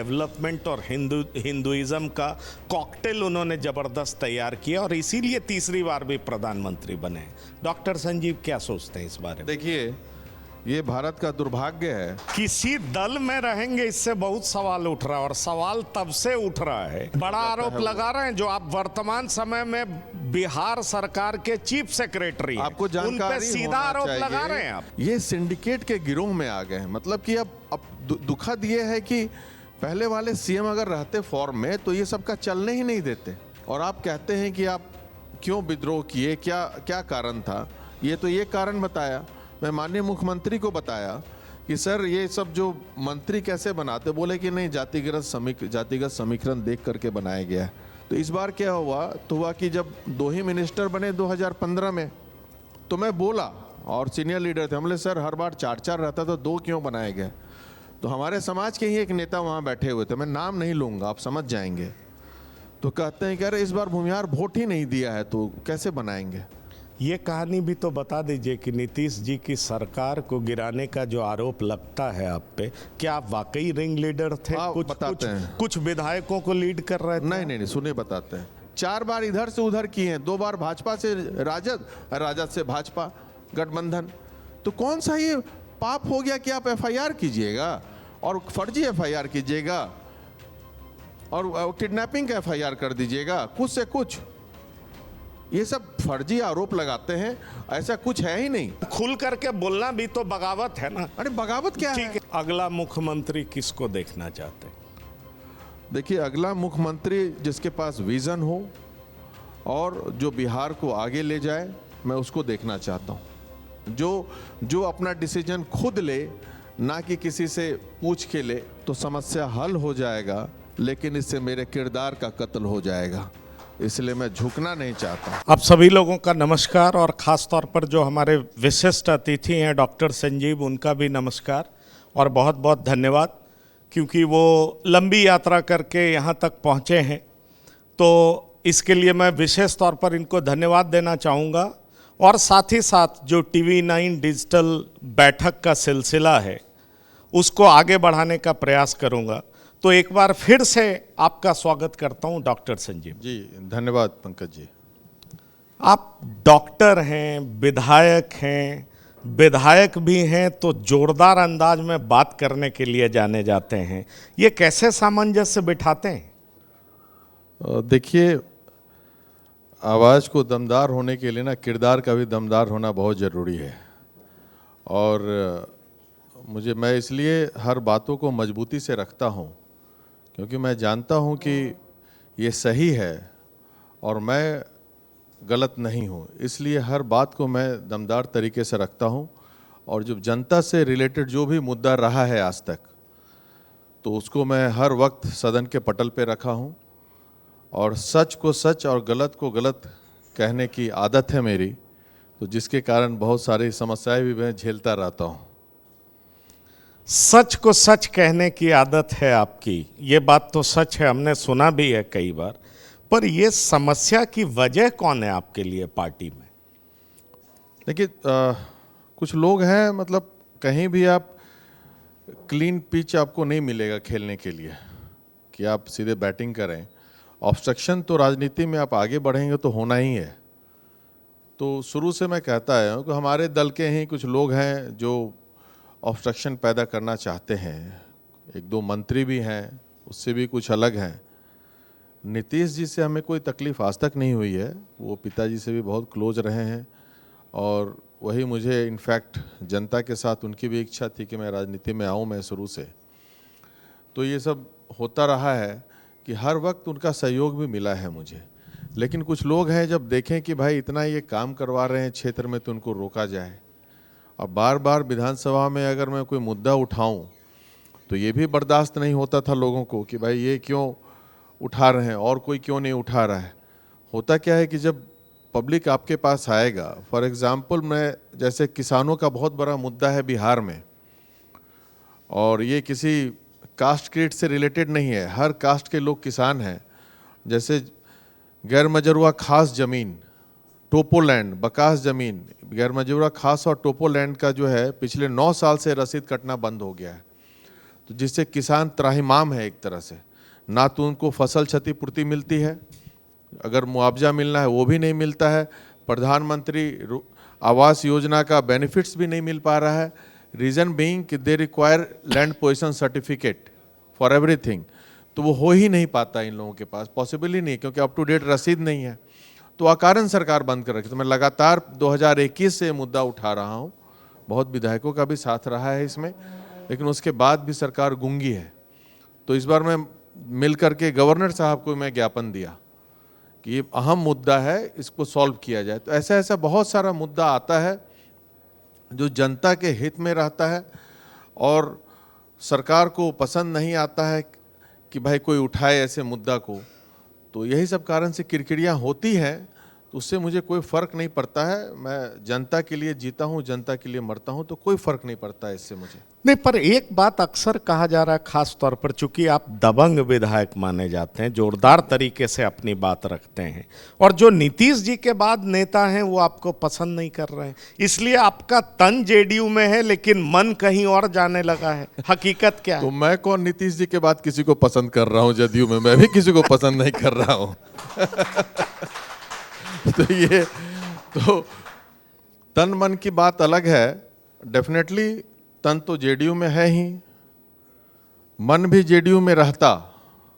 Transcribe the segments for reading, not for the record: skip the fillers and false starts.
Development और Hinduism का cocktail उन्होंने ज़बरदस्त तैयार किया और इसीलिए तीसरी बार भी प्रधानमंत्री बने। डॉक्टर संजीव क्या सोचते हैं इस बारे में? देखिए, ये भारत का दुर्भाग्य है। किसी दल में रहेंगे इससे बहुत सवाल उठ रहा है और सवाल तब से उठ रहा है, बड़ा आरोप लगा रहे हैं जो आप वर्तमान समय में बिहार सरकार के चीफ सेक्रेटरी आपको उन पे जानकारी सीधा होना आरोप चाहिए। लगा रहे हैं आप। ये सिंडिकेट के गिरोह में आ गए हैं। मतलब कि अब दुखद ये है कि पहले वाले सीएम अगर रहते फॉर्म में तो ये सब का चलने ही नहीं देते। और आप कहते हैं कि आप क्यों विद्रोह किए, क्या क्या कारण था। ये कारण बताया, मैं माननीय मुख्यमंत्री को बताया कि सर ये सब जो मंत्री कैसे बनाते, बोले कि नहीं जातिगत समीकरण देख करके बनाया गया है। तो इस बार क्या हुआ, तो हुआ कि जब दो ही मिनिस्टर बने 2015 में, तो मैं बोला और सीनियर लीडर थे, हमने सर हर बार 4-4 रहता तो 2 क्यों बनाए गए। तो हमारे समाज के ही एक नेता वहाँ बैठे हुए थे, मैं नाम नहीं लूँगा, आप समझ जाएंगे। तो कहते हैं कि अरे इस बार भूमिहार वोट ही नहीं दिया है तो कैसे बनाएंगे। ये कहानी भी तो बता दीजिए कि नीतीश जी की सरकार को गिराने का जो आरोप लगता है आप पे, क्या आप वाकई रिंग लीडर थे? कुछ विधायकों को लीड कर रहे थे? नहीं, सुने बताते हैं। 4 बार इधर से उधर किए हैं, 2 बार भाजपा से राजद, राजद से भाजपा गठबंधन। तो कौन सा ये पाप हो गया कि आप एफआईआर कीजिएगा और फर्जी एफआईआर कीजिएगा और किडनैपिंग का एफआईआर कर दीजिएगा, कुछ से कुछ। ये सब फर्जी आरोप लगाते हैं, ऐसा कुछ है ही नहीं। खुल करके बोलना भी तो बगावत है ना। अरे बगावत क्या है? ठीक है, अगला मुख्यमंत्री किसको देखना चाहते हैं? देखिए, अगला मुख्यमंत्री जिसके पास विजन हो और जो बिहार को आगे ले जाए, मैं उसको देखना चाहता हूँ। जो अपना डिसीजन खुद ले, ना कि किसी से पूछ के ले, तो समस्या हल हो जाएगा, लेकिन इससे मेरे किरदार का कत्ल हो जाएगा। इसलिए मैं झुकना नहीं चाहता। आप सभी लोगों का नमस्कार और ख़ास तौर पर जो हमारे विशिष्ट अतिथि हैं डॉक्टर संजीव, उनका भी नमस्कार और बहुत बहुत धन्यवाद, क्योंकि वो लंबी यात्रा करके यहाँ तक पहुँचे हैं। तो इसके लिए मैं विशेष तौर पर इनको धन्यवाद देना चाहूँगा और साथ ही साथ जो TV9 डिजिटल बैठक का सिलसिला है उसको आगे बढ़ाने का प्रयास करूँगा। तो एक बार फिर से आपका स्वागत करता हूं डॉक्टर संजीव जी। धन्यवाद पंकज जी। आप डॉक्टर हैं, विधायक हैं, विधायक भी हैं तो जोरदार अंदाज में बात करने के लिए जाने जाते हैं। ये कैसे सामंजस्य बिठाते हैं? देखिए, आवाज़ को दमदार होने के लिए ना किरदार का भी दमदार होना बहुत ज़रूरी है। और मैं इसलिए हर बातों को मजबूती से रखता हूँ, क्योंकि मैं जानता हूँ कि ये सही है और मैं गलत नहीं हूँ। इसलिए हर बात को मैं दमदार तरीके से रखता हूँ और जब जनता से रिलेटेड जो भी मुद्दा रहा है आज तक, तो उसको मैं हर वक्त सदन के पटल पे रखा हूँ और सच को सच और गलत को गलत कहने की आदत है मेरी, तो जिसके कारण बहुत सारी समस्याएं भी मैं झेलता रहता हूँ। सच को सच कहने की आदत है आपकी, ये बात तो सच है, हमने सुना भी है कई बार। पर ये समस्या की वजह कौन है आपके लिए पार्टी में? देखिए, कुछ लोग हैं, मतलब कहीं भी आप क्लीन पिच आपको नहीं मिलेगा खेलने के लिए कि आप सीधे बैटिंग करें। ऑब्स्ट्रक्शन तो राजनीति में आप आगे बढ़ेंगे तो होना ही है। तो शुरू से मैं कहता आया हूँ कि हमारे दल के ही कुछ लोग हैं जो ऑब्स्ट्रक्शन पैदा करना चाहते हैं। 1-2 मंत्री भी हैं, उससे भी कुछ अलग हैं। नीतीश जी से हमें कोई तकलीफ़ आज तक नहीं हुई है, वो पिताजी से भी बहुत क्लोज रहे हैं और वही मुझे इनफैक्ट जनता के साथ उनकी भी इच्छा थी कि मैं राजनीति में आऊँ, मैं शुरू से। तो ये सब होता रहा है कि हर वक्त उनका सहयोग भी मिला है मुझे। लेकिन कुछ लोग हैं, जब देखें कि भाई इतना ये काम करवा रहे हैं क्षेत्र में, तो उनको रोका जाए। अब बार बार विधानसभा में अगर मैं कोई मुद्दा उठाऊं तो ये भी बर्दाश्त नहीं होता था लोगों को कि भाई ये क्यों उठा रहे हैं और कोई क्यों नहीं उठा रहा है। होता क्या है कि जब पब्लिक आपके पास आएगा, फॉर एग्ज़ाम्पल मैं जैसे किसानों का बहुत बड़ा मुद्दा है बिहार में, और ये किसी कास्ट क्रीड से रिलेटेड नहीं है, हर कास्ट के लोग किसान हैं। जैसे गैर मजरूआ खास ज़मीन, टोपोलैंड, बकास ज़मीन, गैर मजरूआ खास और टोपोलैंड का जो है पिछले 9 साल से रसीद कटना बंद हो गया है। तो जिससे किसान त्राहिमाम है एक तरह से। ना तो उनको फसल क्षतिपूर्ति मिलती है, अगर मुआवजा मिलना है वो भी नहीं मिलता है, प्रधानमंत्री आवास योजना का बेनिफिट्स भी नहीं मिल पा रहा है। रीज़न बीइंग कि they require land position certificate for everything, तो वो हो ही नहीं पाता इन लोगों के पास, पॉसिबल ही नहीं, क्योंकि अप टू डेट रसीद नहीं है। तो अकारण सरकार बंद कर रखी। तो मैं लगातार 2021 से ये मुद्दा उठा रहा हूँ, बहुत विधायकों का भी साथ रहा है इसमें, लेकिन उसके बाद भी सरकार गूंगी है। तो इस बार मैं मिल करके गवर्नर साहब को मैं ज्ञापन दिया कि ये अहम मुद्दा है, इसको सॉल्व किया जाए। तो ऐसा ऐसा बहुत सारा मुद्दा आता है जो जनता के हित में रहता है और सरकार को पसंद नहीं आता है कि भाई कोई उठाए ऐसे मुद्दा को। तो यही सब कारण से किरकिरियाँ होती हैं, तो उससे मुझे कोई फ़र्क नहीं पड़ता है। मैं जनता के लिए जीता हूँ, जनता के लिए मरता हूँ, तो कोई फ़र्क नहीं पड़ता है इससे मुझे। नहीं, पर एक बात अक्सर कहा जा रहा है, खास तौर पर चूंकि आप दबंग विधायक माने जाते हैं, जोरदार तरीके से अपनी बात रखते हैं, और जो नीतीश जी के बाद नेता हैं वो आपको पसंद नहीं कर रहे हैं, इसलिए आपका तन जेडीयू में है लेकिन मन कहीं और जाने लगा है। हकीकत क्या है? तो मैं कौन नीतीश जी के बाद किसी को पसंद कर रहा हूँ? जदयू में मैं भी किसी को पसंद नहीं कर रहा हूँ। तो ये तो तन मन की बात अलग है। डेफिनेटली तन तो जेडीयू में है ही, मन भी जेडीयू में रहता,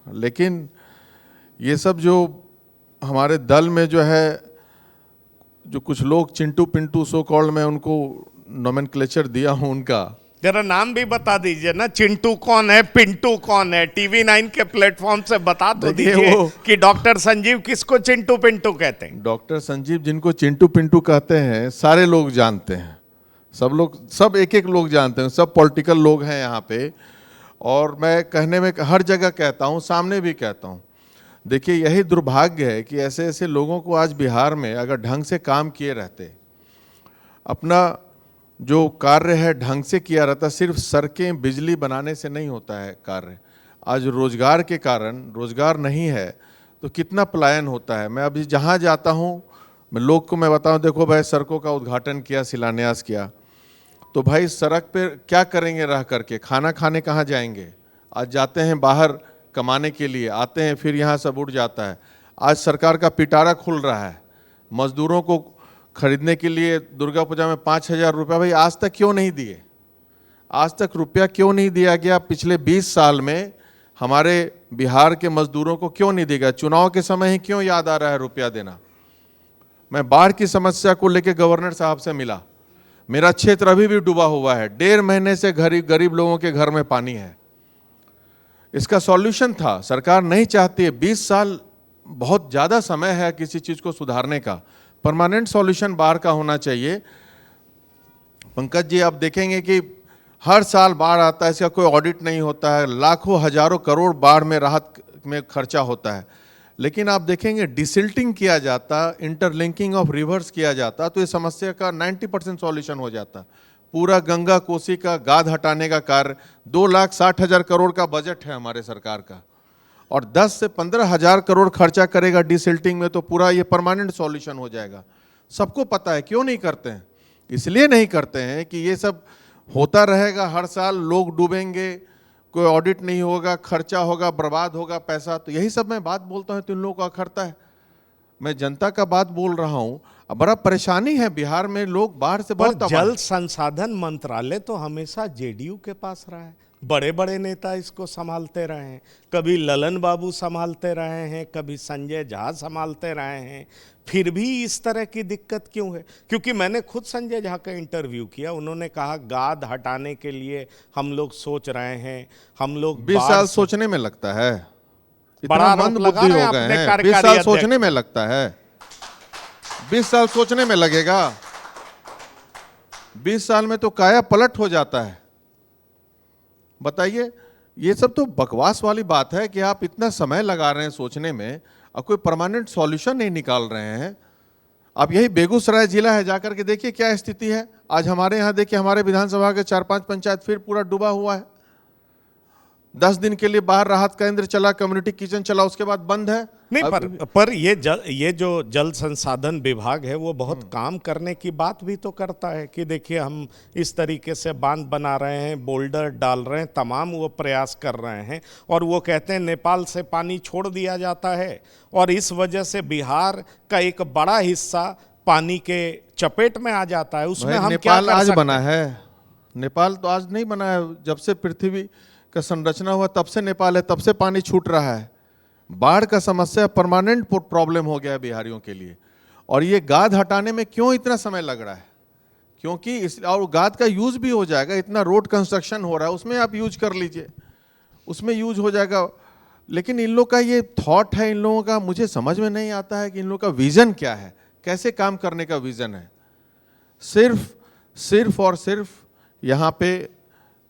लेकिन ये सब जो हमारे दल में जो है, जो कुछ लोग चिंटू पिंटू सो कॉल्ड, मैं उनको नोमेनक्लेचर दिया हूं उनका। जरा नाम भी बता दीजिए ना, चिंटू कौन है, पिंटू कौन है? टीवी 9 के प्लेटफॉर्म से बता तो दीजिए कि डॉक्टर संजीव किसको चिंटू पिंटू कहते हैं। डॉक्टर संजीव जिनको चिंटू पिंटू कहते हैं सारे लोग जानते हैं, सब लोग, सब एक एक लोग जानते हैं, सब पॉलिटिकल लोग हैं यहाँ पे। और मैं कहने में हर जगह कहता हूँ, सामने भी कहता हूँ। देखिए, यही दुर्भाग्य है कि ऐसे ऐसे लोगों को आज बिहार में अगर ढंग से काम किए रहते, अपना जो कार्य है ढंग से किया रहता, सिर्फ सड़कें बिजली बनाने से नहीं होता है कार्य। आज रोजगार के कारण, रोजगार नहीं है तो कितना पलायन होता है। मैं अभी जहाँ जाता हूँ, मैं लोग को मैं बताऊँ, देखो भाई सड़कों का उद्घाटन किया, शिलान्यास किया, तो भाई सड़क पे क्या करेंगे रह करके? खाना खाने कहाँ जाएंगे? आज जाते हैं बाहर कमाने के लिए, आते हैं फिर यहाँ सब उड़ जाता है। आज सरकार का पिटारा खुल रहा है मजदूरों को खरीदने के लिए, दुर्गा पूजा में 5,000 रुपया, भाई आज तक क्यों नहीं दिए? आज तक रुपया क्यों नहीं दिया गया? पिछले 20 साल में हमारे बिहार के मजदूरों को क्यों नहीं दिया गया? चुनाव के समय ही क्यों याद आ रहा है रुपया देना? मैं बाढ़ की समस्या को लेकर गवर्नर साहब से मिला, मेरा क्षेत्र अभी भी डूबा हुआ है, 1.5 महीने से गरीब लोगों के घर में पानी है। इसका सॉल्यूशन था, सरकार नहीं चाहती है। 20 साल बहुत ज़्यादा समय है किसी चीज़ को सुधारने का। परमानेंट सॉल्यूशन बाढ़ का होना चाहिए। पंकज जी, आप देखेंगे कि हर साल बाढ़ आता है, इसका कोई ऑडिट नहीं होता है, लाखों हजारों करोड़ बाढ़ में राहत में खर्चा होता है, लेकिन आप देखेंगे डिसिल्टिंग किया जाता, इंटरलिंकिंग ऑफ रिवर्स किया जाता, तो ये समस्या का 90% सॉल्यूशन हो जाता। पूरा गंगा कोसी का गाद हटाने का कार्य 2,60,000 करोड़ का बजट है हमारे सरकार का, और 10 से 15,000 करोड़ खर्चा करेगा डिसिल्टिंग में, तो पूरा ये परमानेंट सॉल्यूशन हो जाएगा। सबको पता है, क्यों नहीं करते हैं? इसलिए नहीं करते हैं कि ये सब होता रहेगा, हर साल लोग डूबेंगे, कोई ऑडिट नहीं होगा, खर्चा होगा, बर्बाद होगा पैसा। तो यही सब मैं बात बोलता हूँ तो इन लोगों को अखरता है। मैं जनता का बात बोल रहा हूँ। अब बड़ा परेशानी है बिहार में, लोग बाहर से बहुत जल संसाधन मंत्रालय तो हमेशा जेडीयू के पास रहा है, बड़े बड़े नेता इसको संभालते रहे हैं, कभी ललन बाबू संभालते रहे हैं, कभी संजय झा संभालते रहे हैं, फिर भी इस तरह की दिक्कत क्यों है? क्योंकि मैंने खुद संजय झा का इंटरव्यू किया, उन्होंने कहा गाद हटाने के लिए हम लोग सोच रहे हैं, हम लोग 20 साल सोचने में लगता है, बड़ा मंद बुद्धि हो गए हैं। 20 साल सोचने में लगता है, 20 साल सोचने में लगेगा, 20 साल में तो काया पलट हो जाता है। बताइए, ये सब तो बकवास वाली बात है कि आप इतना समय लगा रहे हैं सोचने में और कोई परमानेंट सॉल्यूशन नहीं निकाल रहे हैं। आप यही बेगूसराय जिला है, जाकर के देखिए क्या स्थिति है। आज हमारे यहाँ देखिए, हमारे विधानसभा के 4-5 पंचायत फिर पूरा डूबा हुआ है। 10 दिन के लिए बाहर राहत केंद्र चला, कम्युनिटी किचन चला, उसके बाद बंद है। नहीं, पर ये जो जल संसाधन विभाग है वो बहुत काम करने की बात भी तो करता है कि देखिए हम इस तरीके से बांध बना रहे हैं, बोल्डर डाल रहे हैं, तमाम वो प्रयास कर रहे हैं, और वो कहते हैं नेपाल से पानी छोड़ दिया जाता है और इस वजह से बिहार का एक बड़ा हिस्सा पानी के चपेट में आ जाता है। उसमें हम क्या नेपाल कर आज सकते बना है? नेपाल तो आज नहीं बना है, जब से पृथ्वी का संरचना हुआ तब से नेपाल है, तब से पानी छूट रहा है। बाढ़ का समस्या परमानेंट प्रॉब्लम हो गया है बिहारियों के लिए। और ये गाद हटाने में क्यों इतना समय लग रहा है? क्योंकि इस और गाद का यूज भी हो जाएगा, इतना रोड कंस्ट्रक्शन हो रहा है, उसमें आप यूज कर लीजिए, उसमें यूज हो जाएगा। लेकिन इन लोग का ये थॉट है, इन लोगों का मुझे समझ में नहीं आता है कि इन लोग का विजन क्या है, कैसे काम करने का विजन है। सिर्फ और सिर्फ यहाँ पे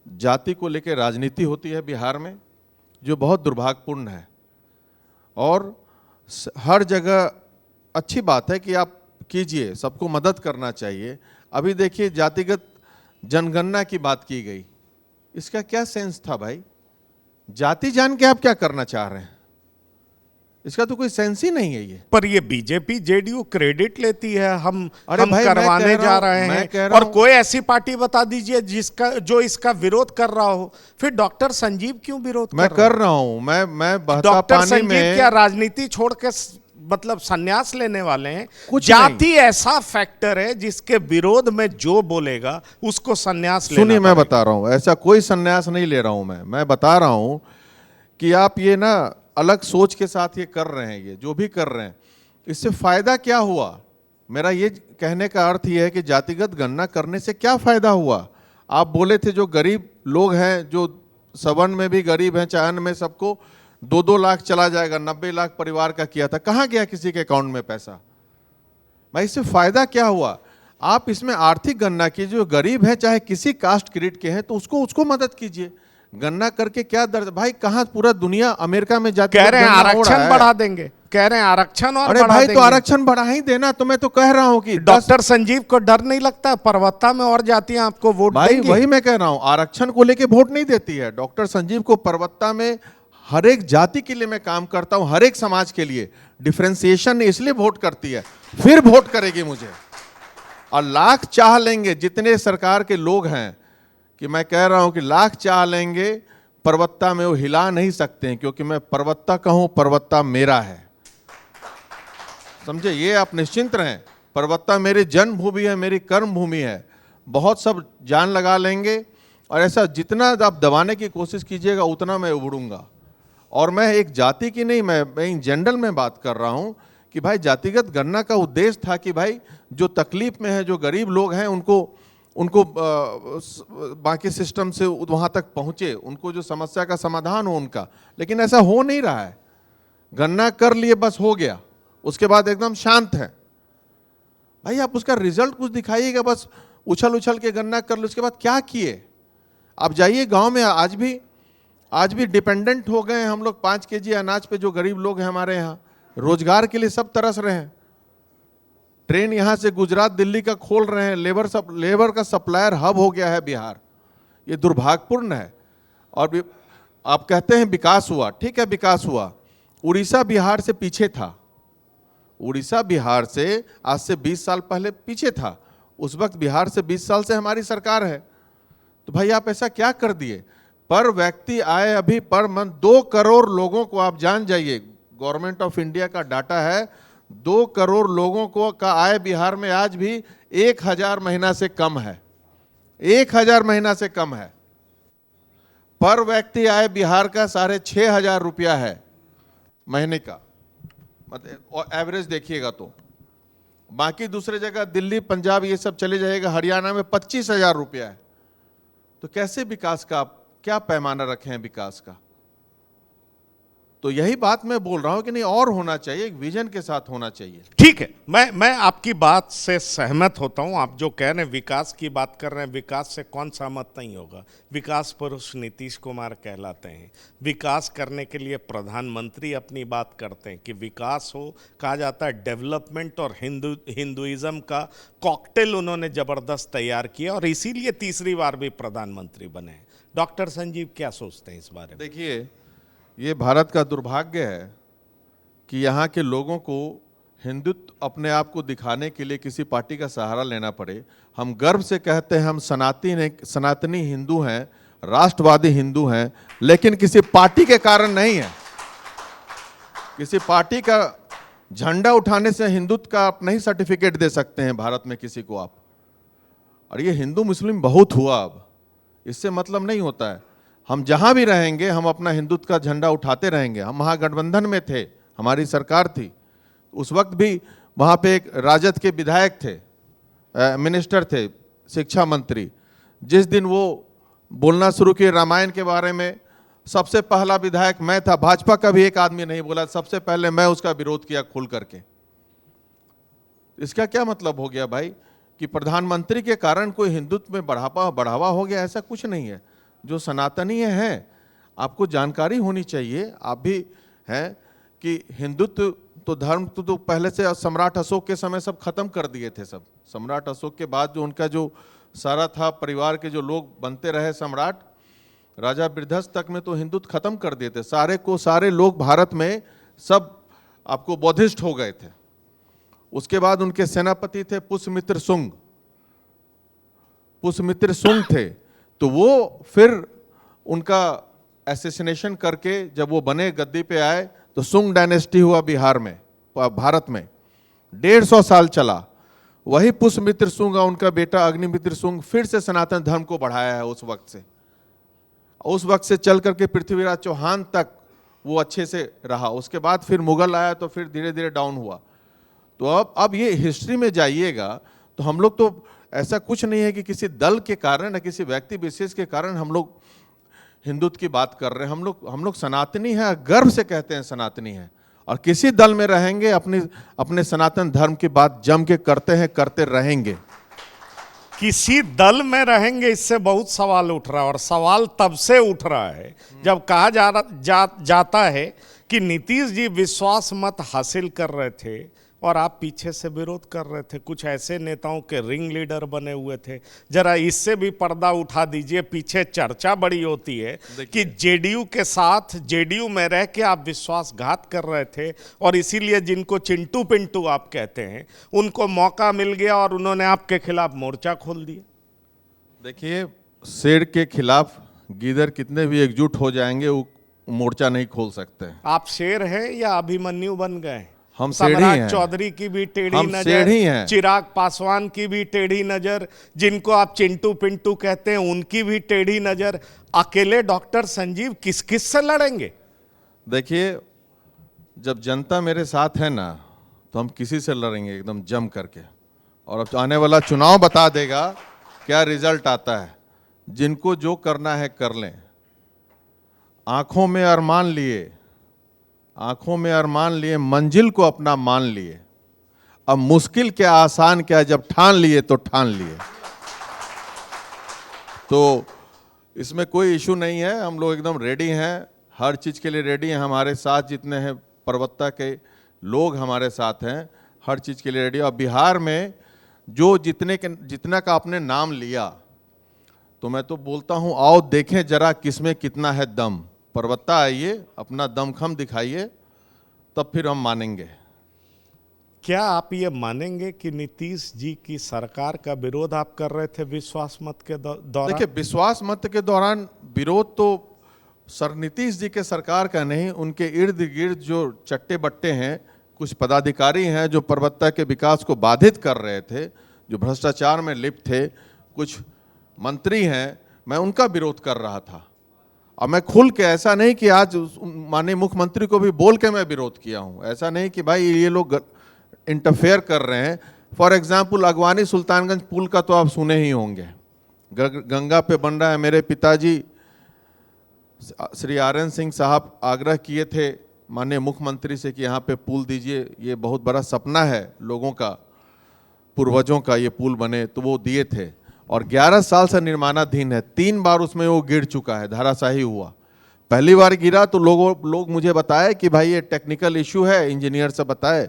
जाति को लेकर राजनीति होती है बिहार में, जो बहुत दुर्भाग्यपूर्ण है। और हर जगह अच्छी बात है कि आप कीजिए, सबको मदद करना चाहिए। अभी देखिए जातिगत जनगणना की बात की गई, इसका क्या सेंस था भाई? जाति जान के आप क्या करना चाह रहे हैं? इसका तो कोई सेंस ही नहीं है ये। पर ये बीजेपी जेडीयू क्रेडिट लेती है, हम भाई, करवाने जा रहे हैं, और कोई ऐसी पार्टी बता दीजिए जिसका जो इसका विरोध कर रहा हो। फिर डॉक्टर संजीव क्यों विरोध मैं कर रहा हूं? मैं बहता डॉक्टर पानी संजीव में क्या राजनीति छोड़ के मतलब संन्यास लेने वाले हैं? कुछ जाति ऐसा फैक्टर है जिसके विरोध में जो बोलेगा उसको संन्यास लेना। सुनिए, मैं बता रहा हूं, ऐसा कोई संन्यास नहीं ले रहा हूं। मैं बता रहा हूं कि आप ये ना अलग सोच के साथ ये कर रहे हैं, ये जो भी कर रहे हैं, इससे फायदा क्या हुआ? मेरा ये कहने का अर्थ ये है कि जातिगत गणना करने से क्या फायदा हुआ? आप बोले थे जो गरीब लोग हैं, जो सवर्ण में भी गरीब हैं, चाहन में, सबको 2-2 लाख चला जाएगा, 90 लाख परिवार का किया था, कहाँ गया किसी के अकाउंट में पैसा? भाई इससे फायदा क्या हुआ? आप इसमें आर्थिक गणना कीजिए, जो गरीब है चाहे किसी कास्ट क्रीड के हैं तो उसको मदद कीजिए। गणना करके क्या दर्द भाई? कहाँ पूरा दुनिया, अमेरिका में जाते कह रहे हैं आरक्षण बढ़ा देंगे, कह रहे हैं आरक्षण और अरे बढ़ा भाई देंगे। तो आरक्षण बढ़ा ही देना। तो मैं तो कह रहा हूँ कि डॉक्टर संजीव को डर नहीं लगता परवत्ता में और जातियां आपको वोट भाई देंगी? वही मैं कह रहा हूँ, आरक्षण को लेके वोट नहीं देती है। डॉक्टर संजीव को परवत्ता में हर एक जाति के लिए मैं काम करता हूँ, हर एक समाज के लिए डिफ्रेंसिएशन इसलिए वोट करती है, फिर वोट करेगी मुझे। और लाख चाह लेंगे जितने सरकार के लोग हैं, कि मैं कह रहा हूं कि लाख चाह लेंगे, परवत्ता में वो हिला नहीं सकते हैं, क्योंकि मैं परवत्ता का हूं, परवत्ता मेरा है। समझे? ये आप निश्चिंत रहें, परवत्ता मेरी जन्मभूमि है, मेरी कर्म भूमि है। बहुत सब जान लगा लेंगे, और ऐसा जितना आप दबाने की कोशिश कीजिएगा उतना मैं उबड़ूंगा। और मैं एक जाति की नहीं, मैं इन जनरल में बात कर रहा हूं कि भाई जातिगत गणना का उद्देश्य था कि भाई जो तकलीफ में है, जो गरीब लोग हैं, उनको बाकी सिस्टम से वहाँ तक पहुँचे, उनको जो समस्या का समाधान हो उनका। लेकिन ऐसा हो नहीं रहा है। गणना कर लिए, बस हो गया, उसके बाद एकदम शांत है। भाई आप उसका रिजल्ट कुछ दिखाइएगा, बस उछल के गणना कर लो, उसके बाद क्या किए? आप जाइए गांव में, आज भी डिपेंडेंट हो गए हैं हम लोग 5 केजी अनाज पे। जो गरीब लोग हैं हमारे यहाँ, रोजगार के लिए सब तरस रहे हैं। ट्रेन यहाँ से गुजरात दिल्ली का खोल रहे हैं, लेबर का सप्लायर हब हो गया है बिहार। ये दुर्भाग्यपूर्ण है। और आप कहते हैं विकास हुआ, ठीक है विकास हुआ। उड़ीसा बिहार से पीछे था, उड़ीसा बिहार से आज से 20 साल पहले पीछे था। उस वक्त बिहार से 20 साल से हमारी सरकार है। तो भाई आप ऐसा क्या कर दिए? पर व्यक्ति आए अभी पर मंथ 2 करोड़ लोगों को, आप जान जाइए, गवर्नमेंट ऑफ इंडिया का डाटा है, 2 करोड़ लोगों को का आय बिहार में आज भी 1000 महीना से कम है। 1000 महीना से कम है। पर व्यक्ति आय बिहार का 6500 रुपया है महीने का, मतलब एवरेज देखिएगा तो। बाकी दूसरे जगह दिल्ली, पंजाब ये सब चले जाएगा, हरियाणा में 25,000 रुपया है। तो कैसे विकास का आप क्या पैमाना रखे हैं विकास का? तो यही बात मैं बोल रहा हूं कि नहीं, और होना चाहिए, एक विजन के साथ होना चाहिए। ठीक है, मैं आपकी बात से सहमत होता हूं। आप जो कह रहे हैं विकास की बात कर रहे हैं, विकास से कौन सहमत नहीं होगा? विकास पुरुष नीतीश कुमार कहलाते हैं। विकास करने के लिए प्रधानमंत्री अपनी बात करते हैं कि विकास हो, कहा जाता है डेवलपमेंट और हिंदुइज्म का कॉकटेल उन्होंने जबरदस्त तैयार किया, और इसीलिए तीसरी बार भी प्रधानमंत्री बने। डॉक्टर संजीव क्या सोचते हैं इस बारे में? देखिए, ये भारत का दुर्भाग्य है कि यहाँ के लोगों को हिंदुत्व अपने आप को दिखाने के लिए किसी पार्टी का सहारा लेना पड़े। हम गर्व से कहते हैं हम सनातनी हिंदू हैं, राष्ट्रवादी हिंदू हैं, लेकिन किसी पार्टी के कारण नहीं है। किसी पार्टी का झंडा उठाने से हिंदुत्व का आप नहीं सर्टिफिकेट दे सकते हैं भारत में किसी को आप। और ये हिंदू मुस्लिम बहुत हुआ, अब इससे मतलब नहीं होता है। हम जहां भी रहेंगे हम अपना हिंदुत्व का झंडा उठाते रहेंगे। हम महागठबंधन में थे, हमारी सरकार थी, उस वक्त भी वहाँ पे एक राजद के विधायक थे, मिनिस्टर थे, शिक्षा मंत्री। जिस दिन वो बोलना शुरू किए रामायण के बारे में, सबसे पहला विधायक मैं था। भाजपा का भी एक आदमी नहीं बोला, सबसे पहले मैं उसका विरोध किया खुल करके। इसका क्या मतलब हो गया भाई कि प्रधानमंत्री के कारण कोई हिंदुत्व में बढ़ावा हो गया? ऐसा कुछ नहीं है। जो सनातनीय हैं, आपको जानकारी होनी चाहिए, आप भी हैं, कि हिंदुत्व तो धर्म तो पहले से सम्राट अशोक के समय सब खत्म कर दिए थे। सब सम्राट अशोक के बाद जो उनका जो सारा था, परिवार के जो लोग बनते रहे सम्राट, राजा वृद्धस्थ तक में तो हिंदुत्व खत्म कर दिए थे। सारे लोग भारत में सब आपको बौद्धिस्ट हो गए थे। उसके बाद उनके सेनापति थे पुष्यमित्र शुंग थे, तो वो फिर उनका एसेसिनेशन करके जब वो बने, गद्दी पे आए, तो शुंग डायनेस्टी हुआ बिहार में, भारत में 150 साल चला। वही पुष्यमित्र शुंग और उनका बेटा अग्निमित्र शुंग फिर से सनातन धर्म को बढ़ाया है उस वक्त से चल करके पृथ्वीराज चौहान तक वो अच्छे से रहा। उसके बाद फिर मुगल आया तो फिर धीरे धीरे डाउन हुआ। तो अब ये हिस्ट्री में जाइएगा तो हम लोग तो ऐसा कुछ नहीं है कि किसी दल के कारण या किसी व्यक्ति विशेष के कारण हम लोग हिंदुत्व की बात कर रहे हैं। हम लोग सनातनी हैं, गर्व से कहते हैं सनातनी हैं, और किसी दल में रहेंगे अपने सनातन धर्म की बात जम के करते रहेंगे। किसी दल में रहेंगे, इससे बहुत सवाल उठ रहा है, और सवाल तब से उठ रहा है जब कहा जाता है कि नीतीश जी विश्वास मत हासिल कर रहे थे और आप पीछे से विरोध कर रहे थे। कुछ ऐसे नेताओं के रिंग लीडर बने हुए थे। जरा इससे भी पर्दा उठा दीजिए। पीछे चर्चा बड़ी होती है कि जेडीयू के साथ, जेडीयू में रह के आप विश्वासघात कर रहे थे, और इसीलिए जिनको चिंटू पिंटू आप कहते हैं उनको मौका मिल गया और उन्होंने आपके खिलाफ मोर्चा खोल दिया। देखिए, शेर के खिलाफ गीदड़ कितने भी एकजुट हो जाएंगे, वो मोर्चा नहीं खोल सकते। आप शेर हैं या अभिमन्यु बन गए? हम शेर ही हैं। चौधरी की भी टेढ़ी हम नजर, शेर ही हैं। चिराग पासवान की भी टेढ़ी नजर, जिनको आप चिंटू पिंटू कहते हैं उनकी भी टेढ़ी नजर। अकेले डॉक्टर संजीव किस किस से लड़ेंगे? देखिए, जब जनता मेरे साथ है ना, तो हम किसी से लड़ेंगे एकदम जम करके। और अब आने वाला चुनाव बता देगा क्या रिजल्ट आता है। जिनको जो करना है कर लें। आंखों में अरमान लिए मंजिल को अपना मान लिए। अब मुश्किल क्या आसान क्या, जब ठान लिए तो ठान लिए। तो इसमें कोई इशू नहीं है, हम लोग एकदम रेडी हैं, हर चीज़ के लिए रेडी हैं। हमारे साथ जितने हैं पर्वता के लोग हमारे साथ हैं, हर चीज़ के लिए रेडी। और बिहार में जो जितना का आपने नाम लिया, तो मैं तो बोलता हूँ आओ देखें जरा किसमें कितना है दम। पर्वता आइए, अपना दमखम दिखाइए, तब फिर हम मानेंगे। क्या आप ये मानेंगे कि नीतीश जी की सरकार का विरोध आप कर रहे थे विश्वास मत के दौरान? देखिए, विश्वास मत के दौरान विरोध तो सर नीतीश जी के सरकार का नहीं, उनके इर्द गिर्द जो चट्टे बट्टे हैं, कुछ पदाधिकारी हैं जो पर्वता के विकास को बाधित कर रहे थे, जो भ्रष्टाचार में लिप्त थे, कुछ मंत्री हैं, मैं उनका विरोध कर रहा था। और मैं खुल के, ऐसा नहीं कि आज माननीय मुख्यमंत्री को भी बोल के मैं विरोध किया हूँ, ऐसा नहीं कि भाई ये लोग इंटरफेयर कर रहे हैं। फॉर एग्जाम्पल, अगवानी सुल्तानगंज पुल का तो आप सुने ही होंगे, गंगा पे बन रहा है। मेरे पिताजी श्री आर.एन. सिंह साहब आग्रह किए थे माननीय मुख्यमंत्री से कि यहाँ पे पुल दीजिए, ये बहुत बड़ा सपना है लोगों का, पूर्वजों का, ये पुल बने, तो वो दिए थे। और 11 साल से निर्माणाधीन है, 3 बार उसमें वो गिर चुका है, धराशाही हुआ। पहली बार गिरा तो लोग मुझे बताए कि भाई ये टेक्निकल इशू है, इंजीनियर से बताए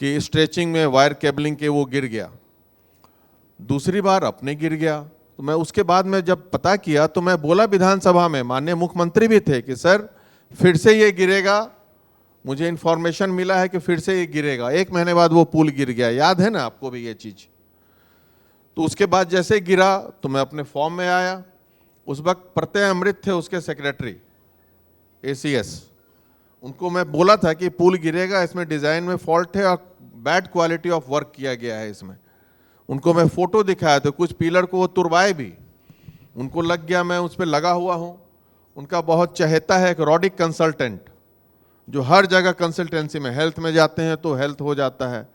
कि स्ट्रेचिंग में वायर केबलिंग के वो गिर गया। दूसरी बार अपने गिर गया, तो मैं उसके बाद में जब पता किया तो मैं बोला विधानसभा में, माननीय मुख्यमंत्री भी थे कि सर फिर से ये गिरेगा, मुझे इन्फॉर्मेशन मिला है कि फिर से ये गिरेगा। 1 महीने बाद वो पुल गिर गया, याद है ना आपको भी ये चीज। तो उसके बाद जैसे गिरा तो मैं अपने फॉर्म में आया। उस वक्त प्रत्यय अमृत थे उसके सेक्रेटरी ACS, उनको मैं बोला था कि पुल गिरेगा, इसमें डिजाइन में फॉल्ट है और बैड क्वालिटी ऑफ वर्क किया गया है इसमें। उनको मैं फोटो दिखाया तो कुछ पिलर को वो तुरवाए भी, उनको लग गया मैं उस पर लगा हुआ हूँ। उनका बहुत चहेता है एक रॉडिक कंसल्टेंट, जो हर जगह कंसल्टेंसी में, हेल्थ में जाते हैं तो हेल्थ हो जाता है,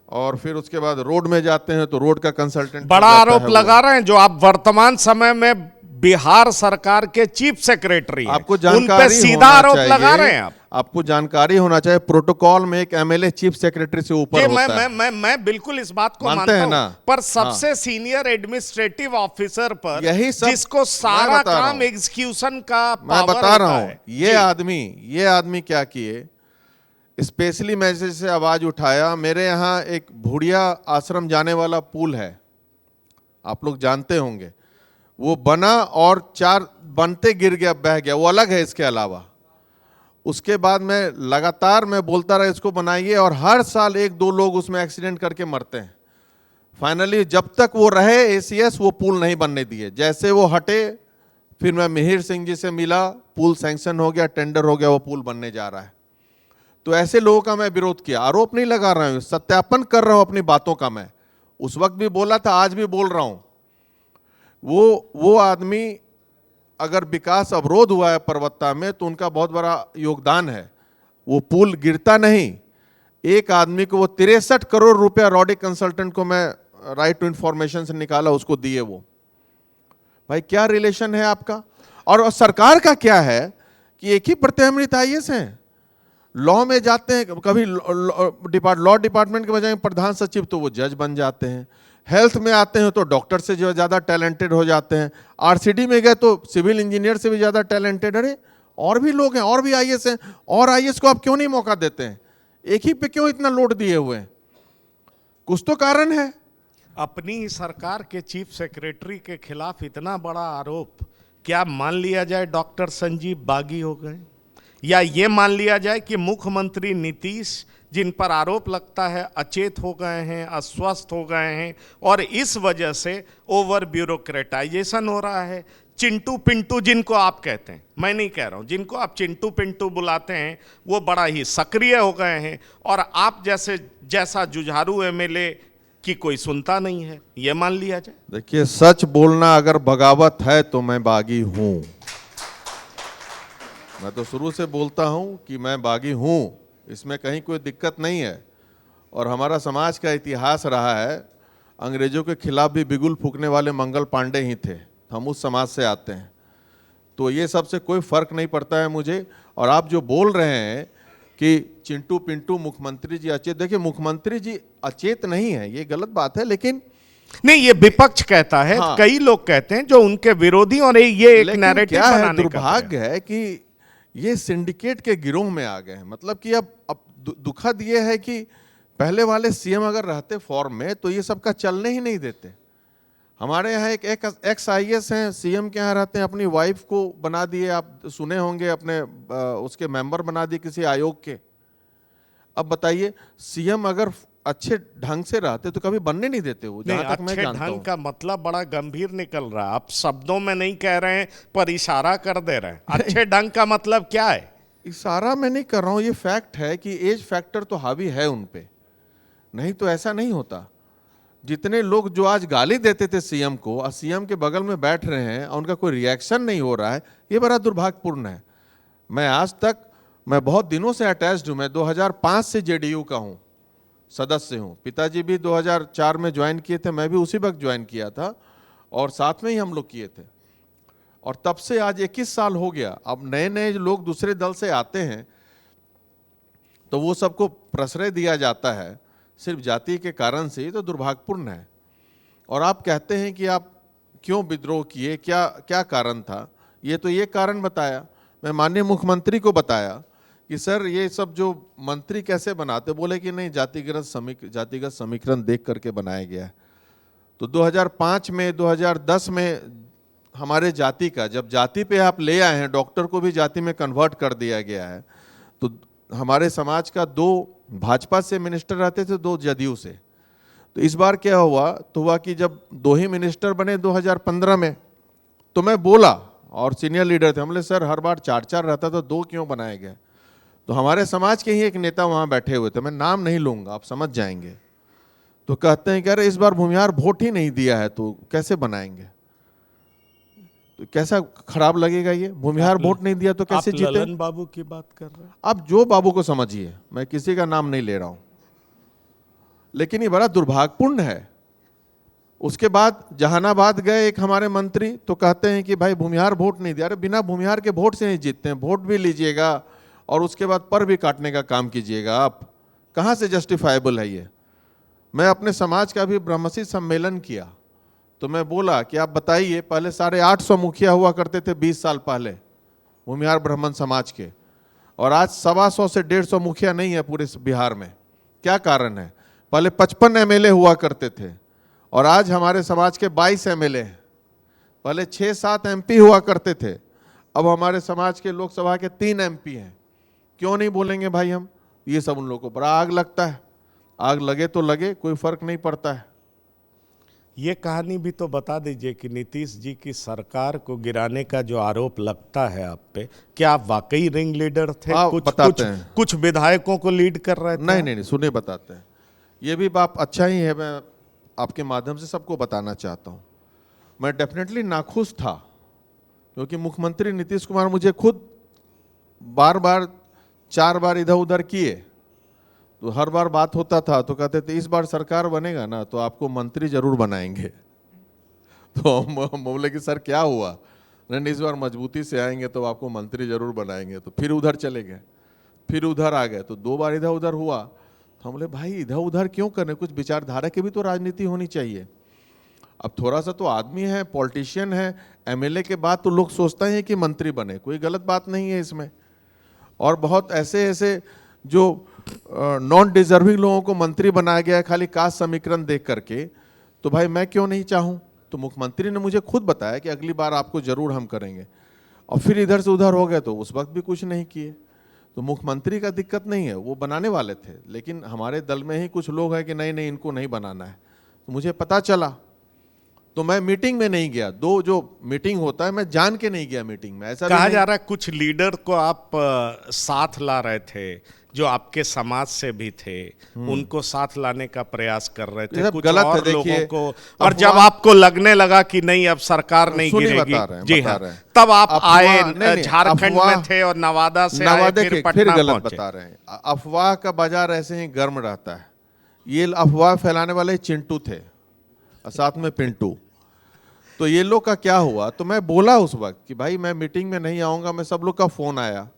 और फिर उसके बाद रोड में जाते हैं तो रोड का कंसल्टेंट। बड़ा आरोप लगा रहे हैं जो आप वर्तमान समय में बिहार सरकार के चीफ सेक्रेटरी हैं, आपको उन पे जानकारी सीधा होना आरोप चाहिए, लगा रहे हैं आप। आपको जानकारी होना चाहिए, प्रोटोकॉल में एक MLA चीफ सेक्रेटरी से ऊपर होता है। मैं बिल्कुल इस बात को मानते मानता हैं हूं, ना? पर सबसे सीनियर एडमिनिस्ट्रेटिव ऑफिसर पर यही सब जिसको मैं सारा बता रहा काम हूं। एग्जीक्यूशन का मैं पावर बता रहा होता हूं, है। ये आदमी क्या किए, स्पेशली मैसेज से आवाज उठाया। मेरे यहाँ एक भूड़िया आश्रम जाने वाला पुल है, आप लोग जानते होंगे, वो बना और 4 बनते गिर गया, बह गया, वो अलग है इसके अलावा। उसके बाद मैं लगातार मैं बोलता रहा इसको बनाइए, और हर साल 1-2 लोग उसमें एक्सीडेंट करके मरते हैं। फाइनली जब तक वो रहे ACS वो पुल नहीं बनने दिए। जैसे वो हटे फिर मैं मिहिर सिंह जी से मिला, पुल सैंक्शन हो गया, टेंडर हो गया, वो पुल बनने जा रहा है। तो ऐसे लोगों का मैं विरोध किया, आरोप नहीं लगा रहा हूं, सत्यापन कर रहा हूं अपनी बातों का। मैं उस वक्त भी बोला था, आज भी बोल रहा हूं। वो आदमी, अगर विकास अवरोध हुआ है पर्वतता में तो उनका बहुत बड़ा योगदान है। वो पुल गिरता नहीं। एक आदमी को वो 63 करोड़ रुपया रॉडिक कंसल्टेंट को मैं राइट टू इंफॉर्मेशन से निकाला, उसको दिए वो। भाई क्या रिलेशन है आपका? और सरकार का क्या है कि एक ही प्रत्यय अमृत IAS हैं, लॉ में जाते हैं, कभी लॉ डिपार्टमेंट के बजाय प्रधान सचिव तो वो जज बन जाते हैं, हेल्थ में आते हैं तो डॉक्टर से जो ज़्यादा टैलेंटेड हो जाते हैं, RCD में गए तो सिविल इंजीनियर से भी ज़्यादा टैलेंटेड। अरे और भी लोग हैं, और भी IAS हैं, और IAS को आप क्यों नहीं मौका देते हैं? एक ही पे क्यों इतना लोड दिए हुए हैं? कुछ तो कारण है। अपनी ही सरकार के चीफ सेक्रेटरी के खिलाफ इतना बड़ा आरोप, क्या मान लिया जाए डॉक्टर संजीव बागी हो गए, या ये मान लिया जाए कि मुख्यमंत्री नीतीश जिन पर आरोप लगता है अचेत हो गए हैं, अस्वस्थ हो गए हैं, और इस वजह से ओवर ब्यूरोक्रेटाइजेशन हो रहा है। चिंटू पिंटू जिनको आप कहते हैं, मैं नहीं कह रहा हूं, जिनको आप चिंटू पिंटू बुलाते हैं वो बड़ा ही सक्रिय हो गए हैं, और आप जैसा जुझारू MLA की कोई सुनता नहीं है, ये मान लिया जाए। देखिए, सच बोलना अगर बगावत है तो मैं बागी हूं। मैं तो शुरू से बोलता हूं कि मैं बागी हूं, इसमें कहीं कोई दिक्कत नहीं है। और हमारा समाज का इतिहास रहा है, अंग्रेजों के खिलाफ भी बिगुल फूकने वाले मंगल पांडे ही थे, हम उस समाज से आते हैं। तो ये सबसे कोई फर्क नहीं पड़ता है मुझे। और आप जो बोल रहे हैं कि चिंटू पिंटू मुख्यमंत्री जी अचेत, देखिए मुख्यमंत्री जी अचेत नहीं है, ये गलत बात है, लेकिन नहीं, ये विपक्ष कहता है। हाँ। कई लोग कहते हैं जो उनके विरोधी, और ये एक नैरेटिव क्या है, बनाने का दुर्भाग्य है कि ये सिंडिकेट के गिरोह में आ गए हैं। मतलब कि अब दुखद ये है कि पहले वाले CM अगर रहते फॉर्म में तो ये सब का चलने ही नहीं देते। हमारे यहाँ एक एक्स IAS हैं, CM के यहाँ रहते हैं, अपनी वाइफ को बना दिए, आप सुने होंगे, अपने उसके मेंबर बना दिए किसी आयोग के। अब बताइए, CM अगर अच्छे ढंग से रहते तो कभी बनने नहीं देते वो, जहां तक मैं जानता हूं। ढंग का मतलब बड़ा गंभीर निकल रहा है, आप शब्दों में नहीं कह रहे हैं पर इशारा कर दे रहे हैं। अच्छे ढंग का मतलब क्या है? इशारा मैं नहीं कर रहा हूं, ये फैक्ट है कि एज फैक्टर तो हावी है उन पे, नहीं तो ऐसा नहीं होता। जितने लोग जो आज गाली देते थे CM को, और CM के बगल में बैठ रहे हैं और उनका कोई रिएक्शन नहीं हो रहा है, ये बड़ा दुर्भाग्यपूर्ण है। मैं आज तक, मैं बहुत दिनों से अटैच्ड हूं, मैं 2005 से JDU का हूं, सदस्य हूं। पिताजी भी 2004 में ज्वाइन किए थे, मैं भी उसी वक्त ज्वाइन किया था, और साथ में ही हम लोग किए थे। और तब से आज 21 साल हो गया। अब नए नए लोग दूसरे दल से आते हैं तो वो सबको प्रश्रय दिया जाता है सिर्फ जाति के कारण से, तो दुर्भाग्यपूर्ण है। और आप कहते हैं कि आप क्यों विद्रोह किए, क्या क्या कारण था? ये तो ये कारण बताया, मैं माननीय मुख्यमंत्री को बताया कि सर ये सब जो मंत्री कैसे बनाते, बोले कि नहीं जातिगत समीकरण देख करके बनाया गया है। तो 2005 में 2010 में हमारे जाति का, जब जाति पे आप ले आए हैं, डॉक्टर को भी जाति में कन्वर्ट कर दिया गया है, तो हमारे समाज का 2 भाजपा से मिनिस्टर रहते थे, 2 जदयू से। तो इस बार क्या हुआ, तो हुआ कि जब 2 ही मिनिस्टर बने 2015 में, तो मैं बोला, और सीनियर लीडर थे, हमने सर हर बार 4-4 रहता तो 2 क्यों बनाए गए। तो हमारे समाज के ही एक नेता वहाँ बैठे हुए थे, मैं नाम नहीं लूँगा, आप समझ जाएंगे। तो कहते हैं कि अरे इस बार भूमिहार वोट ही नहीं दिया है तो कैसे बनाएंगे। तो कैसा खराब लगेगा ये, भूमिहार वोट नहीं दिया तो कैसे आप जीते। ललन बाबू की बात कर रहे हैं। आप जो बाबू को समझिए, मैं किसी का नाम नहीं ले रहा हूं, लेकिन ये बड़ा दुर्भाग्यपूर्ण है। उसके बाद जहानाबाद गए एक हमारे मंत्री, तो कहते हैं कि भाई भूमिहार वोट नहीं दिया। अरे बिना भूमिहार के वोट से नहीं जीतते हैं, वोट भी लीजिएगा और उसके बाद पर भी काटने का काम कीजिएगा। आप कहाँ से जस्टिफाइबल है ये। मैं अपने समाज का भी ब्रह्मसी सम्मेलन किया, तो मैं बोला कि आप बताइए, पहले 850 मुखिया हुआ करते थे 20 साल पहले भूमिहार ब्राह्मण समाज के, और आज 125 से 150 मुखिया नहीं है पूरे बिहार में। क्या कारण है। पहले 55 एमएलए हुआ करते थे और आज हमारे समाज के 22 एमएलए हैं। पहले 6-7 एमपी हुआ करते थे, अब हमारे समाज के लोकसभा के 3 एमपी हैं। क्यों नहीं बोलेंगे भाई हम। ये सब उन लोगों को बड़ा आग लगता है। आग लगे तो लगे, कोई फर्क नहीं पड़ता है। ये कहानी भी तो बता दीजिए कि नीतीश जी की सरकार को गिराने का जो आरोप लगता है आप पे, क्या आप वाकई रिंग लीडर थे। कुछ विधायकों को लीड कर रहे थे। नहीं, सुने बताते हैं। ये भी बात अच्छा ही है, मैं आपके माध्यम से सबको बताना चाहता हूँ। मैं डेफिनेटली नाखुश था, क्योंकि मुख्यमंत्री नीतीश कुमार मुझे खुद बार बार 4 बार इधर उधर किए, तो हर बार बात होता था तो कहते थे इस बार सरकार बनेगा ना तो आपको मंत्री जरूर बनाएंगे। तो हम बोले कि सर क्या हुआ। नहीं, इस बार मजबूती से आएंगे तो आपको मंत्री जरूर बनाएंगे। तो फिर उधर चले गए, फिर उधर आ गए, तो 2 बार इधर उधर हुआ। तो हम बोले भाई इधर उधर क्यों करें, कुछ विचारधारा की भी तो राजनीति होनी चाहिए। अब थोड़ा सा तो आदमी है, पॉलिटिशियन है, एमएलए के बाद तो लोग सोचते हैं कि मंत्री बने, कोई गलत बात नहीं है इसमें। और बहुत ऐसे जो नॉन डिजर्विंग लोगों को मंत्री बनाया गया है खाली कास्ट समीकरण देख करके, तो भाई मैं क्यों नहीं चाहूँ। तो मुख्यमंत्री ने मुझे खुद बताया कि अगली बार आपको जरूर हम करेंगे, और फिर इधर से उधर हो गए तो उस वक्त भी कुछ नहीं किए। तो मुख्यमंत्री का दिक्कत नहीं है, वो बनाने वाले थे, लेकिन हमारे दल में ही कुछ लोग हैं कि नहीं इनको नहीं बनाना है। तो मुझे पता चला, तो मैं मीटिंग में नहीं गया। 2 जो मीटिंग होता है मैं जान के नहीं गया मीटिंग में। ऐसा कहा जा रहा है कुछ लीडर को आप साथ ला रहे थे जो आपके समाज से भी थे, उनको साथ लाने का प्रयास कर रहे थे कुछ गलत और है, लोगों को। और जब आपको लगने लगा कि नहीं अब सरकार नहीं गिरेगी, जी हाँ, तब आप आए, झारखंड में थे और नवादा से आए, फिर पटना गलत बता रहे हैं। अफवाह का बाजार ऐसे ही गर्म रहता है। ये अफवाह फैलाने वाले चिंटू थे और साथ में पिंटू। तो ये लोग का क्या हुआ, तो मैं बोला उस वक्त कि भाई मैं मीटिंग में नहीं आऊँगा। मैं सब लोग का फ़ोन आया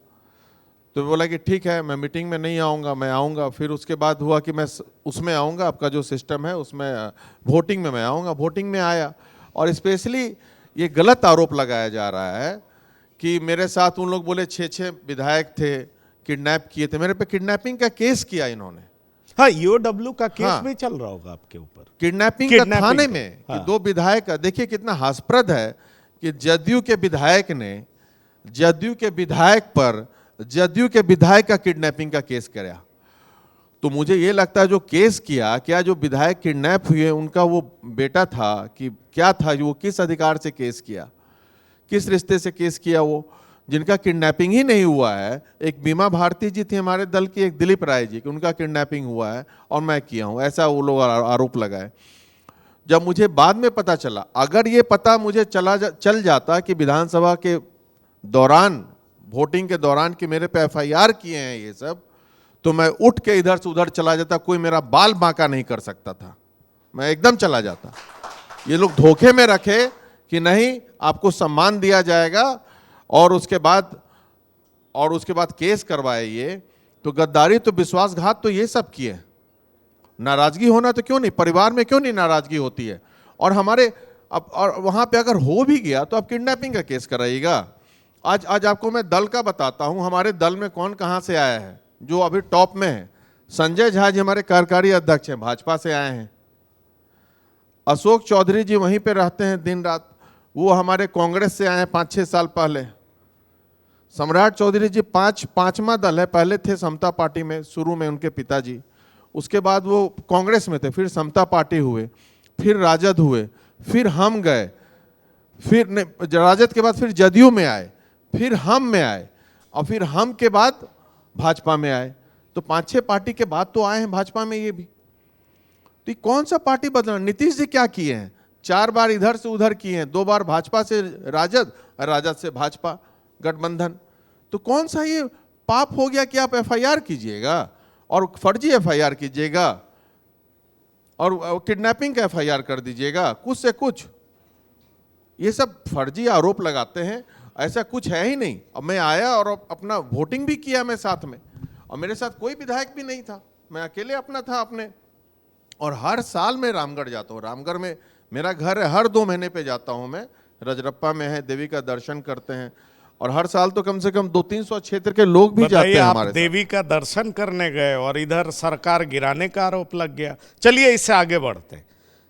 तो बोला कि ठीक है मैं मीटिंग में नहीं आऊँगा, मैं आऊँगा। फिर उसके बाद हुआ कि मैं उसमें आऊँगा, आपका जो सिस्टम है उसमें वोटिंग में मैं आऊँगा। वोटिंग में आया, और स्पेशली ये गलत आरोप लगाया जा रहा है कि मेरे साथ उन लोग बोले 6 विधायक थे, किडनैप किए थे। मेरे पे किडनैपिंग का केस किया इन्होंने। हाँ, ईओडब्ल्यू का केस भी चल रहा होगा आपके ऊपर, किडनैपिंग का थाने में। कि 2 विधायक का, देखिए कितना हास्यप्रद है कि जदयू के विधायक ने जदयू के विधायक का किडनैपिंग का केस किया। तो मुझे ये लगता है जो केस किया, क्या जो विधायक किडनैप हुए उनका वो बेटा था कि क्या था, वो किस अधिकार से केस किया, किस रिश्ते से केस किया। वो जिनका किडनैपिंग ही नहीं हुआ है, एक बीमा भारती जी थी हमारे दल की, एक दिलीप राय जी, कि उनका किडनैपिंग हुआ है और मैं किया हूँ, ऐसा वो लोग आरोप लगाए। जब मुझे बाद में पता चला, अगर ये पता मुझे चल जाता कि विधानसभा के दौरान, वोटिंग के दौरान कि मेरे पे एफआईआर किए हैं ये सब, तो मैं उठ के इधर से उधर चला जाता, कोई मेरा बाल बांका नहीं कर सकता था, मैं एकदम चला जाता। ये लोग धोखे में रखे कि नहीं आपको सम्मान दिया जाएगा, और उसके बाद केस करवाए। ये तो गद्दारी, तो विश्वासघात, तो ये सब किए। नाराजगी होना तो क्यों नहीं, परिवार में क्यों नहीं नाराजगी होती है। और हमारे अब, और वहां पे अगर हो भी गया तो आप किडनैपिंग का केस कराइएगा। आज आपको मैं दल का बताता हूं, हमारे दल में कौन कहां से आया है जो अभी टॉप में है। संजय झा जी हमारे कार्यकारी अध्यक्ष हैं, भाजपा से आए हैं। अशोक चौधरी जी वहीं पे रहते हैं दिन रात, वो हमारे कांग्रेस से आए हैं 5-6 साल पहले। सम्राट चौधरी जी पांचवा दल है, पहले थे समता पार्टी में शुरू में उनके पिताजी, उसके बाद वो कांग्रेस में थे, फिर समता पार्टी हुए, फिर राजद हुए, फिर हम गए, फिर राजद के बाद फिर जदयू में आए, फिर हम में आए, और फिर हम के बाद भाजपा में आए। तो 5-6 पार्टी के बाद तो आए हैं भाजपा में ये भी। तो ये कौन सा पार्टी बदला? नीतीश जी क्या किए हैं? 4 बार इधर से उधर किए हैं, 2 बार भाजपा से राजद और राजद से भाजपा गठबंधन। तो कौन सा ये पाप हो गया कि आप एफआईआर कीजिएगा और फर्जी एफआईआर कीजिएगा और किडनैपिंग का एफआईआर कर दीजिएगा, कुछ से कुछ। ये सब फर्जी आरोप लगाते हैं, ऐसा कुछ है ही नहीं। अब मैं आया और अपना वोटिंग भी किया मैं साथ में, और मेरे साथ कोई विधायक भी नहीं था, मैं अकेले अपना था अपने। और हर साल मैं रामगढ़ जाता हूँ, रामगढ़ में मेरा घर है, हर 2 महीने पे जाता हूँ मैं। रजरप्पा में है, देवी का दर्शन करते हैं, और हर साल तो कम से कम 200-300 क्षेत्र के लोग भी जाते हैं हमारे साथ। देवी का दर्शन करने गए और इधर सरकार गिराने का आरोप लग गया। चलिए इससे आगे बढ़ते हैं।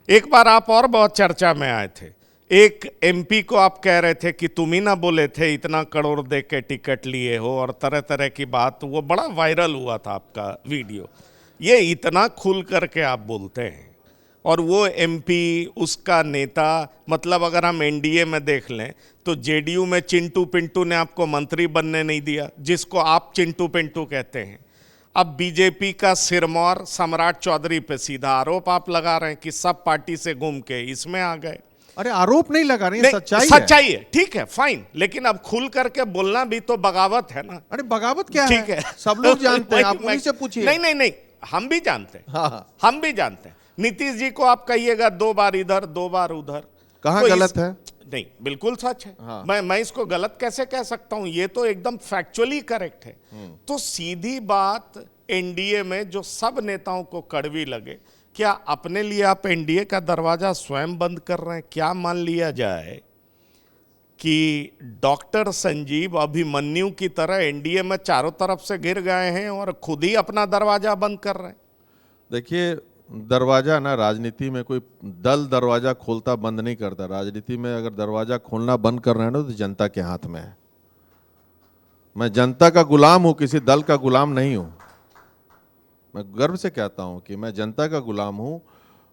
एक बार आप और बहुत चर्चा में आए थे, एक एमपी को आप कह रहे थे कि तुम ही ना बोले थे इतना करोड़ दे के टिकट लिए हो, और तरह तरह की बात, वो बड़ा वायरल हुआ था आपका वीडियो। ये इतना खुल करके आप बोलते हैं, और वो एमपी, उसका नेता, मतलब अगर हम एनडीए में देख लें तो जेडीयू में चिंटू पिंटू ने आपको मंत्री बनने नहीं दिया, जिसको आप चिंटू पिंटू कहते हैं। अब बीजेपी का सिरमौर सम्राट चौधरी पे सीधा आरोप आप लगा रहे हैं कि सब पार्टी से घूम के इसमें आ गए। अरे आरोप नहीं लगा रहे हैं, सच्चाई है, ठीक है, फाइन, लेकिन अब खुल करके बोलना भी तो बगावत है ना। अरे बगावत क्या ठीक है, सब लोग जानते हैं, आप उन्हीं से पूछिए। नहीं, हम भी जानते हैं। हाँ। हम भी जानते हैं। नीतीश जी को आप कहिएगा 2 बार इधर 2 बार उधर, कहाँ तो गलत है? नहीं, बिल्कुल सच है। हाँ। मैं इसको गलत कैसे कह सकता हूं? ये तो एकदम फैक्चुअली करेक्ट है। तो सीधी बात, एनडीए में जो सब नेताओं को कड़वी लगे, क्या अपने लिए आप एनडीए का दरवाजा स्वयं बंद कर रहे हैं? क्या मान लिया जाए कि डॉक्टर संजीव अभिमन्यु की तरह एनडीए में चारों तरफ से घिर गए हैं और खुद ही अपना दरवाजा बंद कर रहे हैं? देखिए, दरवाजा ना, राजनीति में कोई दल दरवाजा खोलता बंद नहीं करता। राजनीति में अगर दरवाजा खोलना बंद कर रहे हैं ना, तो जनता के हाथ में है। मैं जनता का गुलाम हूं, किसी दल का गुलाम नहीं हूं। मैं गर्व से कहता हूं कि मैं जनता का गुलाम हूं,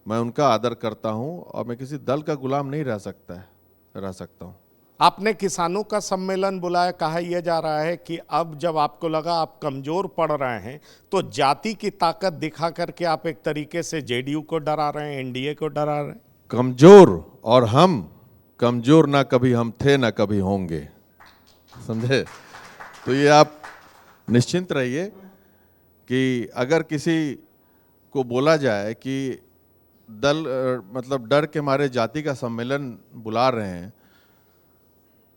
मैं उनका आदर करता हूं, और मैं किसी दल का गुलाम नहीं रह सकता हूं। आपने किसानों का सम्मेलन बुलाया, कहा यह जा रहा है कि अब जब आपको लगा आप कमजोर पड़ रहे हैं, तो जाति की ताकत दिखा करके आप एक तरीके से जेडीयू को डरा रहे हैं, एनडीए को डरा रहे हैं। कमजोर, और हम कमजोर ना कभी हम थे ना कभी होंगे, समझे? तो ये आप निश्चिंत रहिए कि अगर किसी को बोला जाए कि दल मतलब डर के मारे जाति का सम्मेलन बुला रहे हैं,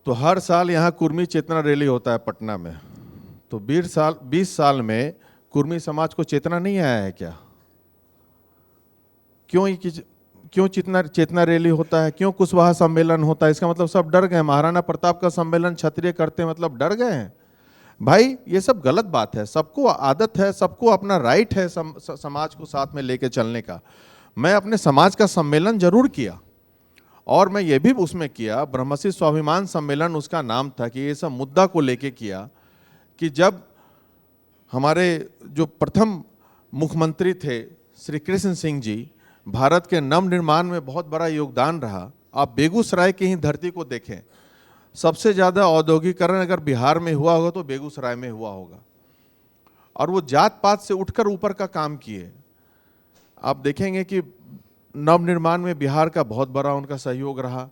तो हर साल यहाँ कुर्मी चेतना रैली होता है पटना में, तो 20 साल में कुर्मी समाज को चेतना नहीं आया है क्या? क्यों चेतना रैली होता है? क्यों कुशवाहा सम्मेलन होता है? इसका मतलब सब डर गए। महाराणा प्रताप का सम्मेलन क्षत्रिय करते हैं, मतलब डर गए हैं। भाई ये सब गलत बात है। सबको आदत है, सबको अपना राइट है समाज को साथ में लेके चलने का। मैं अपने समाज का सम्मेलन जरूर किया, और मैं ये भी उसमें किया, ब्रह्मश्री स्वाभिमान सम्मेलन उसका नाम था, कि ये सब मुद्दा को लेके किया कि जब हमारे जो प्रथम मुख्यमंत्री थे श्री कृष्ण सिंह जी, भारत के नवनिर्माण में बहुत बड़ा योगदान रहा। आप बेगूसराय की ही धरती को देखें, सबसे ज़्यादा औद्योगिकरण अगर बिहार में हुआ होगा तो बेगूसराय में हुआ होगा, और वो जात पात से उठकर ऊपर का काम किए। आप देखेंगे कि नवनिर्माण में बिहार का बहुत बड़ा उनका सहयोग रहा।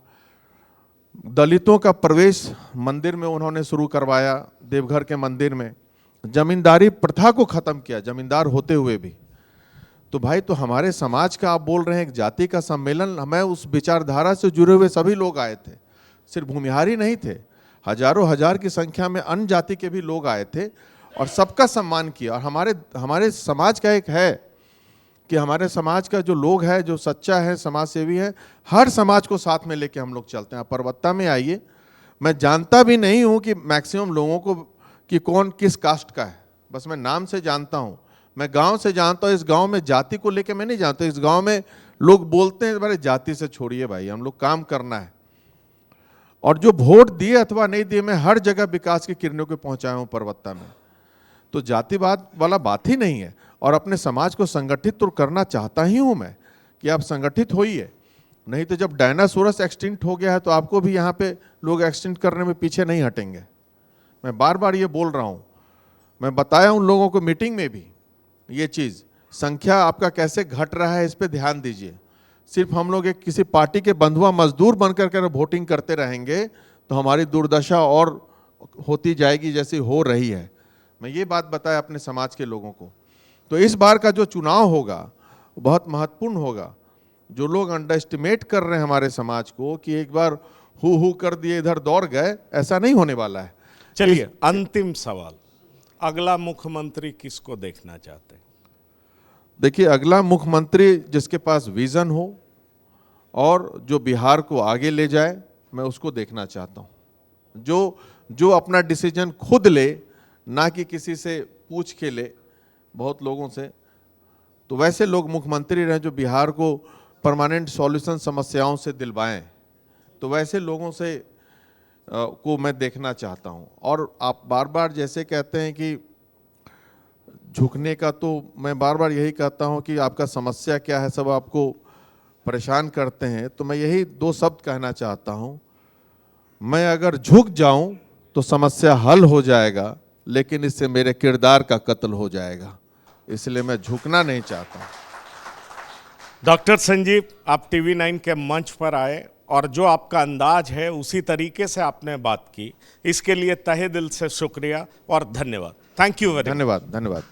दलितों का प्रवेश मंदिर में उन्होंने शुरू करवाया, देवघर के मंदिर में। जमींदारी प्रथा को खत्म किया, जमींदार होते हुए भी। तो भाई, तो हमारे समाज का आप बोल रहे हैं एक जाति का सम्मेलन, मैं उस विचारधारा से जुड़े हुए सभी लोग आए थे, सिर्फ भूमिहारी नहीं थे, हजारों हजार की संख्या में अन्य जाति के भी लोग आए थे, और सबका सम्मान किया। और हमारे समाज का एक है कि हमारे समाज का जो लोग है, जो सच्चा है, समाज सेवी है, हर समाज को साथ में लेके हम लोग चलते हैं। आप परबत्ता में आइए, मैं जानता भी नहीं हूं कि मैक्सिमम लोगों को कि कौन किस कास्ट का है, बस मैं नाम से जानता हूं। मैं गांव से जानता हूं, इस गांव में जाति को लेके मैं नहीं जानता। इस गांव में लोग बोलते हैं भाई जाति से छोड़िए भाई, हम लोग काम करना है। और जो वोट दिए अथवा नहीं दिए, मैं हर जगह विकास की किरणों को पहुंचाया हूं परबत्ता में। तो जातिवाद वाला बात ही नहीं है। और अपने समाज को संगठित तो करना चाहता ही हूं मैं कि आप संगठित होइए, नहीं तो जब डायनासोरस एक्सटिंक्ट हो गया है तो आपको भी यहाँ पे लोग एक्सटिंक्ट करने में पीछे नहीं हटेंगे। मैं बार बार ये बोल रहा हूँ, मैं बताया उन लोगों को मीटिंग में भी ये चीज़, संख्या आपका कैसे घट रहा है इस पे ध्यान दीजिए। सिर्फ हम लोग एक किसी पार्टी के बंधुआ मजदूर बनकर के वोटिंग करते रहेंगे तो हमारी दुर्दशा और होती जाएगी जैसी हो रही है। मैं ये बात बताया अपने समाज के लोगों को। तो इस बार का जो चुनाव होगा वो बहुत महत्वपूर्ण होगा। जो लोग अंडर एस्टिमेट कर रहे हैं हमारे समाज को कि एक बार हु कर दिए इधर दौड़ गए, ऐसा नहीं होने वाला है। चलिए अंतिम सवाल, अगला मुख्यमंत्री किसको देखना चाहते हैं? देखिए, अगला मुख्यमंत्री जिसके पास विजन हो और जो बिहार को आगे ले जाए, मैं उसको देखना चाहता हूँ। जो अपना डिसीजन खुद ले, ना कि किसी से पूछ के ले बहुत लोगों से। तो वैसे लोग मुख्यमंत्री रहे जो बिहार को परमानेंट सॉल्यूशन समस्याओं से दिलवाएं। तो वैसे लोगों से को मैं देखना चाहता हूं। और आप बार बार जैसे कहते हैं कि झुकने का, तो मैं बार बार यही कहता हूं कि आपका समस्या क्या है, सब आपको परेशान करते हैं। तो मैं यही दो शब्द कहना चाहता हूं, मैं अगर झुक जाऊं तो समस्या हल हो जाएगा, लेकिन इससे मेरे किरदार का कत्ल हो जाएगा, इसलिए मैं झुकना नहीं चाहता। डॉक्टर संजीव, आप टीवी9 के मंच पर आए और जो आपका अंदाज है उसी तरीके से आपने बात की, इसके लिए तहे दिल से शुक्रिया और धन्यवाद। Thank you very much. धन्यवाद।